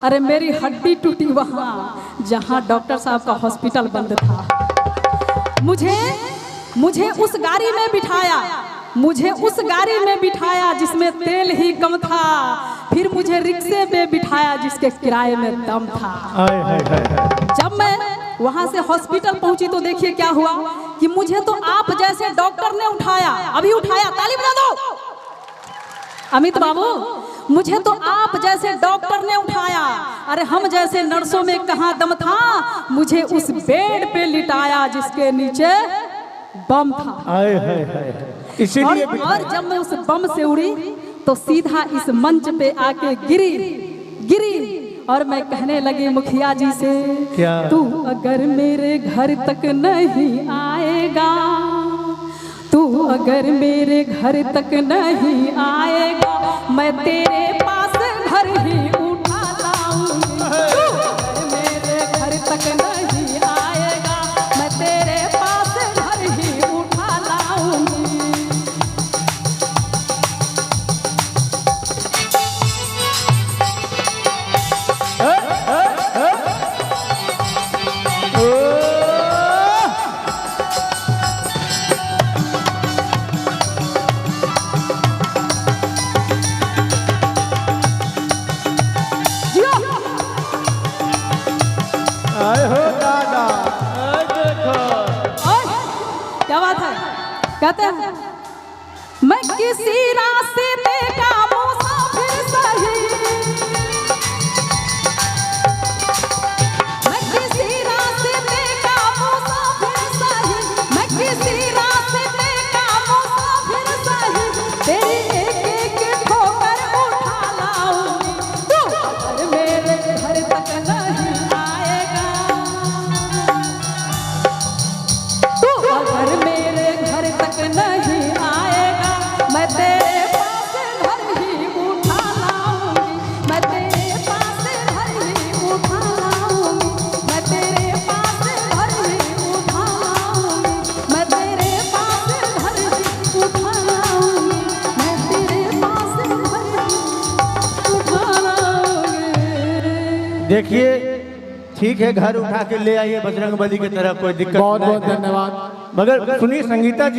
अरे मेरी हड्डी टूटी वहाँ जहाँ डॉक्टर साहब का हॉस्पिटल बंद था। मुझे उस गाड़ी में बिठाया जिसमें तेल ही कम था। फिर मुझे रिक्शे पे बिठाया जिसके किराए में दम था। जब मैं वहाँ से हॉस्पिटल पहुँची तो देखिए क्या हुआ कि मुझे तो आप जैसे डॉक्टर ने उठाया, अभी उठाया, ताली बजा दो अमित बाबू, मुझे तो आप जैसे डॉक्टर ने उठाया। अरे हम जैसे नर्सों में कहाँ दम था। मुझे उस बेड पे लिटाया जिसके नीचे बम था। इसीलिए और जब मैं उस बम से उड़ी तो सीधा इस मंच पे आके गिरी और मैं कहने लगी मुखिया जी से, क्या? तू अगर मेरे घर तक नहीं आएगा, तू अगर मेरे घर तक नहीं आएगा, मैं तेरे पास घर ही उठा लाऊंगी। तू अगर मेरे घर तक नहीं आएगा, मैं तेरे पास घर ही उठा लाऊंगी। क्या बात है? कहते हैं मैं किसी रास्ते का मुसाफिर सही, मैं किसी रास्ते का मुसाफिर सही, मैं किसी रास्ते का मुसाफिर सही, तेरी एक एक ठोकर उठा लाऊंगी। तू अगर मेरे घर तक नहीं आएगा, तू अगर मेरे घर तक नहीं आएगा, मैं तेरे पास घर ही उठा लाऊंगी। मैं तेरे पास घर ही उठा लाऊंगी। मैं तेरे पास घर ही उठा लाऊंगी। मैं तेरे पास घर ही उठा लाऊंगी। मैं तेरे पास घर ही उठा लाऊंगी। देखिए, ठीक है, घर उठा के ले आइए बजरंगबली की तरह, कोई दिक्कत बहुत नहीं बहुत है। धन्यवाद। मगर सुनिए संगीता जी।